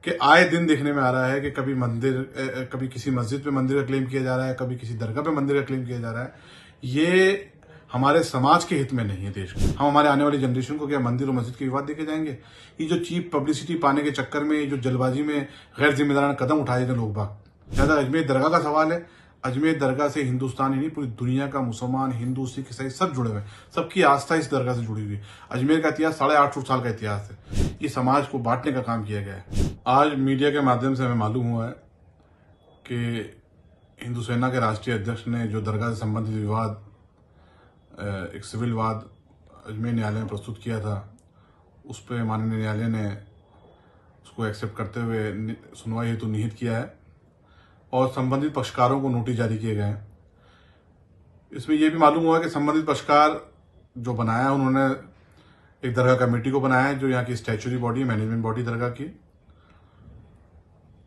कि आए दिन देखने में आ रहा है कि कभी कभी किसी मस्जिद पे मंदिर का क्लेम किया जा रहा है, कभी किसी दरगाह पे मंदिर का क्लेम किया जा रहा है। ये हमारे समाज के हित में नहीं है देश को। हम हमारे आने वाली जनरेशन को क्या मंदिर और मस्जिद के विवाद देके जाएंगे? ये जो चीप पब्लिसिटी पाने के चक्कर में, जो जल्दबाजी में गैर जिम्मेदाराना कदम उठाए थे लोग बाग। ज्यादा अजमेर दरगाह का सवाल है। अजमेर दरगाह से हिंदुस्तान ही नहीं, पूरी दुनिया का मुसलमान, हिंदू, सिख, ईसाई सब जुड़े हुए हैं। सबकी आस्था इस दरगाह से जुड़ी हुई है। अजमेर का इतिहास 850 साल का इतिहास है। ये समाज को बांटने का काम किया गया है। आज मीडिया के माध्यम से हमें मालूम हुआ है कि हिंदू सेना के राष्ट्रीय अध्यक्ष ने जो दरगाह से संबंधित विवाद, एक सिविल वाद अजमेर न्यायालय में प्रस्तुत किया था, उस पर माननीय न्यायालय ने उसको एक्सेप्ट करते हुए सुनवाई हेतु निहित किया है और संबंधित पक्षकारों को नोटिस जारी किए गए हैं। इसमें यह भी मालूम हुआ कि संबंधित पक्षकार जो बनाया है, उन्होंने एक दरगाह कमेटी को बनाया है जो यहाँ की स्टैच्यूटरी बॉडी, मैनेजमेंट बॉडी दरगाह की।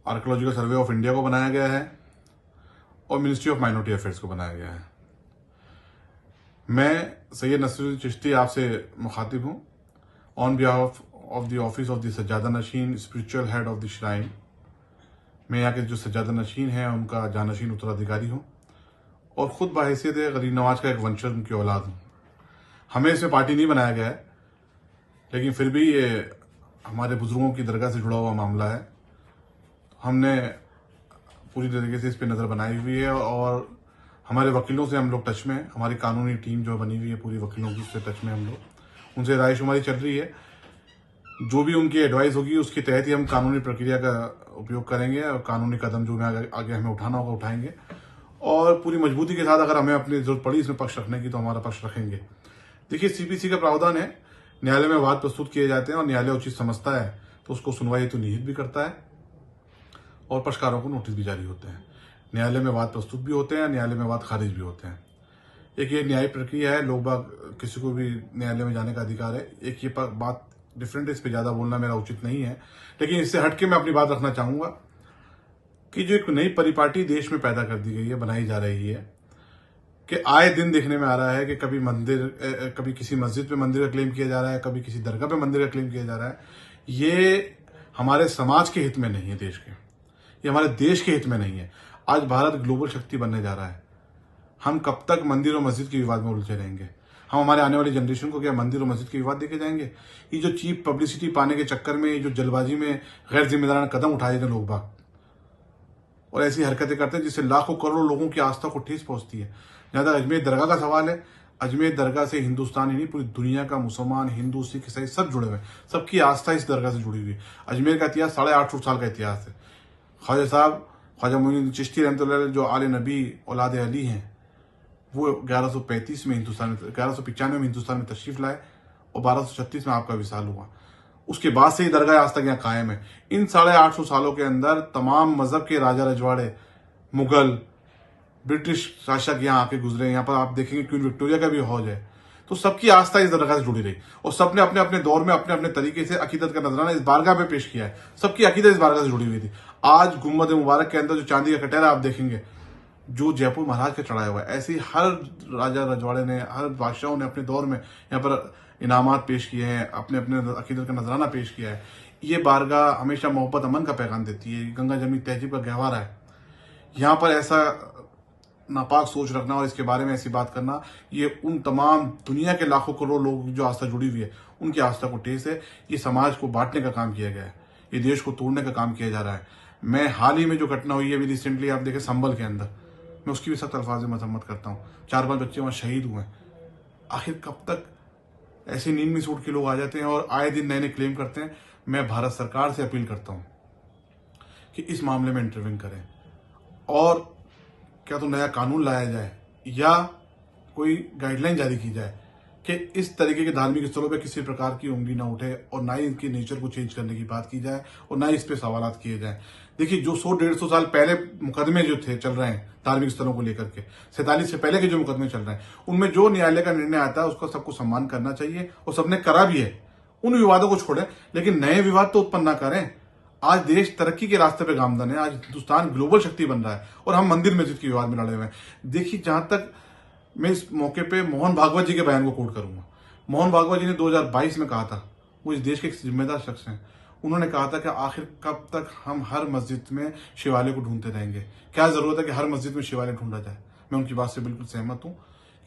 आर्कियोलॉजिकल सर्वे ऑफ इंडिया को बनाया गया है और मिनिस्ट्री ऑफ माइनॉरिटी अफेयर्स को बनाया गया है। मैं सैयद नसीरुद्दीन चिश्ती आपसे मुखातिब हूँ on behalf of the office of the सज्जादा नशीन, spiritual head of the shrine. मैं यहाँ के जो सज्जादा नशीन है उनका जानशीन उत्तराधिकारी हूँ और खुद बाहैसियत गरीब नवाज का एक वंशज, उनकी औलाद हूँ। हमें इसमें पार्टी नहीं बनाया गया है, लेकिन फिर भी ये हमारे बुजुर्गों की दरगाह से जुड़ा हुआ मामला है। हमने पूरी तरीके से इस पर नज़र बनाई हुई है और हमारे वकीलों से हम लोग टच में हैं। हमारी कानूनी टीम जो बनी हुई है पूरी वकीलों की, उससे टच में हम लोग, उनसे रायशुमारी चल रही है। जो भी उनकी एडवाइस होगी उसके तहत ही हम कानूनी प्रक्रिया का उपयोग करेंगे और कानूनी कदम जो आगे हमें उठाना होगा उठाएंगे और पूरी मजबूती के साथ अगर हमें अपनी जरूरत पड़ी इसमें पक्ष रखने की तो हमारा पक्ष रखेंगे। देखिए, सीपीसी का प्रावधान है, न्यायालय में वाद प्रस्तुत किए जाते हैं और न्यायालय उचित समझता है तो उसको सुनवाई तो निहित भी करता है और पक्षकारों को नोटिस भी जारी होते हैं। न्यायालय में वाद प्रस्तुत भी होते हैं, न्यायालय में वाद खारिज भी होते हैं। एक ये न्यायिक प्रक्रिया है, लोग बाग किसी को भी न्यायालय में जाने का अधिकार है। एक ये बात डिफरेंट है, इस पर ज्यादा बोलना मेरा उचित नहीं है, लेकिन इससे हटके मैं अपनी बात रखना चाहूंगा कि जो एक नई परिपाटी देश में पैदा कर दी गई है, बनाई जा रही है, कि आए दिन देखने में आ रहा है कि कभी किसी मस्जिद पे मंदिर का क्लेम किया जा रहा है, कभी किसी दरगाह पे मंदिर का क्लेम किया जा रहा है। ये हमारे समाज के हित में नहीं है देश के, ये हमारे देश के हित में नहीं है। आज भारत ग्लोबल शक्ति बनने जा रहा है। हम कब तक मंदिर और मस्जिद के विवाद में उलझे रहेंगे? हम हमारे आने वाली जनरेशन को क्या मंदिर और मस्जिद के विवाद देके जाएंगे? ये जो चीप पब्लिसिटी पाने के चक्कर में, जो जल्दबाजी में गैर जिम्मेदाराना कदम उठाए थे लोग बाग और ऐसी हरकतें करते हैं जिससे लाखों करोड़ों लोगों की आस्था को ठेस पहुंचती है। जहां तक अजमेर दरगाह का सवाल है, अजमेर दरगाह से हिंदुस्तान ही नहीं, पूरी दुनिया का मुसलमान, हिंदू, सिख, ईसाई सब जुड़े हुए हैं। सबकी आस्था इस दरगाह से जुड़ी हुई है। अजमेर का इतिहास 850 साल का इतिहास है। ख्वाजा साहब, ख्वाजा मोइनुद्दीन चिश्ती रहमतुल्लाह अलैह, जो आले नबी औलाद अली हैं, वो 1135 में 1195 में हिंदुस्तान में तशरीफ लाए और 1236 में आपका विसाल हुआ। उसके बाद से ही दरगाह आज तक यहाँ कायम है। इन 850 सालों के अंदर तमाम मजहब के राजा रजवाड़े, मुगल, ब्रिटिश शासक यहाँ आके गुजरे। यहाँ पर आप देखेंगे क्वीन विक्टोरिया का भी हौज है। तो सबकी आस्था इस दरगाह से जुड़ी रही और सबने अपने अपने दौर में अपने अपने तरीके से अकीदत का नजराना इस बारगाह में पेश किया है। सबकी अकीदत इस बारगाह से जुड़ी हुई थी। आज गुम्बद मुबारक के अंदर जो चांदी का कटहरा आप देखेंगे, जो जयपुर महाराज का चढ़ाया हुआ है, ऐसे ही हर राजा रजवाड़े ने, हर बादशाहों ने अपने दौर में यहाँ पर इनामात पेश किए हैं, अपने अपने अकीदत का नजराना पेश किया है। ये बारगाह हमेशा मोहब्बत अमन का पैगाम देती है। गंगा जमनी तहजीब का गहवारा है। यहाँ पर ऐसा नापाक सोच रखना और इसके बारे में ऐसी बात करना, ये उन तमाम दुनिया के लाखों करोड़ लोग जो आस्था जुड़ी हुई है उनकी आस्था को ठेस है। ये समाज को बांटने का काम किया गया है, ये देश को तोड़ने का काम किया जा रहा है। मैं हाल ही में जो घटना हुई है अभी रिसेंटली, आप देखें संभल के अंदर, मैं उसकी भी सख्त अल्फाज में मजम्मत करता हूँ। 4-5 बच्चे वहां शहीद हुए। आखिर कब तक ऐसी नींद में सूट के लोग आ जाते हैं और आए दिन नए नए क्लेम करते हैं? मैं भारत सरकार से अपील करता हूं कि इस मामले में इंटरवीन करें और क्या तो नया कानून लाया जाए या कोई गाइडलाइन जारी की जाए कि इस तरीके के धार्मिक स्थलों पे किसी प्रकार की उंगली ना उठे और ना ही इनकी नेचर को चेंज करने की बात की जाए और ना ही इस पे सवालात किए जाए। देखिए, जो 100-150 साल पहले मुकदमे जो थे चल रहे हैं धार्मिक स्थलों को लेकर के, 47 से पहले के जो मुकदमे चल रहे हैं, उनमें जो न्यायालय का निर्णय आता है उसका सबको सम्मान करना चाहिए और सबने करा भी है। उन विवादों को छोड़ें, लेकिन नए विवाद तो उत्पन्न ना करें। आज देश तरक्की के रास्ते पे गामदन है। आज हिंदुस्तान ग्लोबल शक्ति बन रहा है और हम मंदिर मस्जिद के विवाद में लड़े हुए हैं। देखिए, जहां तक मैं इस मौके पे मोहन भागवत जी के बयान को कोट करूंगा। मोहन भागवत जी ने 2022 में कहा था, वो इस देश के एक जिम्मेदार शख्स हैं। उन्होंने कहा था कि आखिर कब तक हम हर मस्जिद में शिवालय को ढूंढते रहेंगे, क्या जरूरत है कि हर मस्जिद में शिवालय ढूंढा जाए। मैं उनकी बात से बिल्कुल सहमत हूं।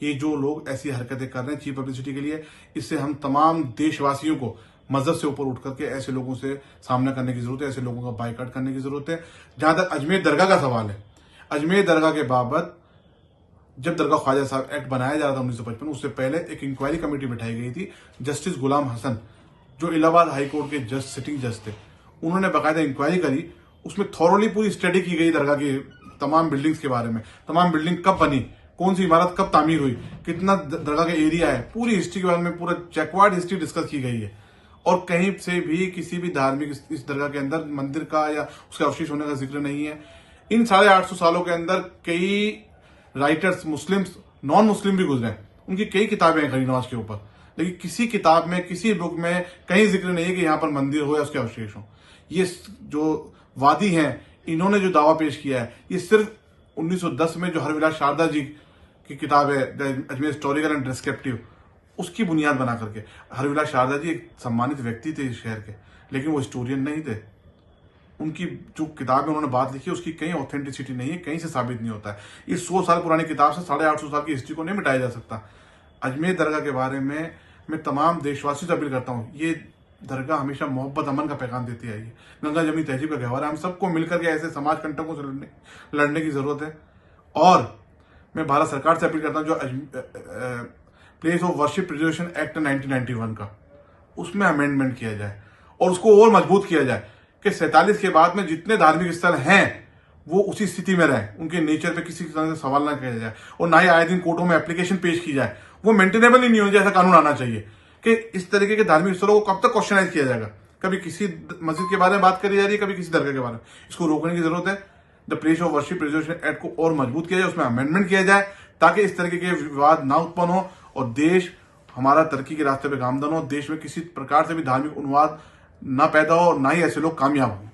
ये जो लोग ऐसी हरकतें कर रहे हैं चीप पब्लिसिटी के लिए, इससे हम तमाम देशवासियों को मजहब से ऊपर उठ करके ऐसे लोगों से सामना करने की जरूरत है, ऐसे लोगों का बाइकाट करने की जरूरत है। जहां तक अजमेर दरगाह का सवाल है, अजमेर दरगाह के बाबत जब दरगाह ख्वाजा साहब एक्ट बनाया जा रहा था 1955, उससे पहले एक इंक्वायरी कमेटी बिठाई गई थी। जस्टिस गुलाम हसन, जो इलाहाबाद हाई कोर्ट के जज, सिटिंग जज थे, उन्होंने बाकायदा इंक्वायरी करी। उसमें थॉरोली पूरी स्टडी की गई दरगाह की तमाम बिल्डिंग्स के बारे में, तमाम बिल्डिंग कब बनी, कौन सी इमारत कब तामीर हुई, कितना दरगाह का एरिया है, पूरी हिस्ट्री के बारे में पूरा चेकवार्ड हिस्ट्री डिस्कस की गई है। और कहीं से भी किसी भी धार्मिक इस दरगाह के अंदर मंदिर का या उसके अवशेष होने का जिक्र नहीं है। इन 850 सालों के अंदर कई राइटर्स, मुस्लिम्स, नॉन मुस्लिम भी गुजरे, उनकी कई किताबें हैं खड़ी नवाज के ऊपर, लेकिन किसी किताब में, किसी बुक में कहीं जिक्र नहीं है कि यहाँ पर मंदिर हो या उसके अवशेष हो। ये जो वादी हैं, इन्होंने जो दावा पेश किया है, ये सिर्फ 1910 में जो हरविलास शारदा जी की किताब है अजमेर हिस्टोरिकल एंड डिस्क्रिप्टिव, उसकी बुनियाद बना करके। हरविलास शारदा जी एक सम्मानित व्यक्ति थे इस शहर के, लेकिन वो हिस्टोरियन नहीं थे। उनकी जो किताब में उन्होंने बात लिखी, उसकी कहीं ऑथेंटिसिटी नहीं है, कहीं से साबित नहीं होता है। इस 100 साल पुरानी किताब से 850 साल की हिस्ट्री को नहीं मिटाया जा सकता। अजमेर दरगाह के बारे में मैं तमाम देशवासियों से अपील करता हूँ, ये दरगाह हमेशा मोहब्बत, अमन का पैगाम देती आई है। गंगा जमनी तहजीब का गहवार है। हम सबको मिलकर के ऐसे समाज कंटकों से लड़ने की जरूरत है। और मैं भारत सरकार से अपील करता हूँ, जो place of worship preservation act 1991 का, उसमें अमेंडमेंट किया जाए और उसको और मजबूत किया जाए कि 47 के बाद में जितने धार्मिक स्थल हैं वो उसी स्थिति में रहें, उनके नेचर पे किसी तरह से सवाल ना किया जाए, और ना ही आए दिन कोर्टों में एप्लीकेशन पेश की जाए। वो मेंटेनेबल ही नहीं हो, जैसा कानून आना चाहिए कि इस तरीके के धार्मिक स्थलों को कब तक क्वेश्चनाइज किया जाएगा। कभी किसी मस्जिद के बारे में बात करी जा रही है, कभी किसी दरगाह के बारे में। इसको रोकने की जरूरत है। The place of worship preservation act को और मजबूत किया जाए, उसमें अमेंडमेंट किया जाए, ताकि इस तरीके के विवाद ना उत्पन्न हो और देश हमारा तरक्की के रास्ते पे गामदन हो। देश में किसी प्रकार से भी धार्मिक उन्माद ना पैदा हो और ना ही ऐसे लोग कामयाब हों।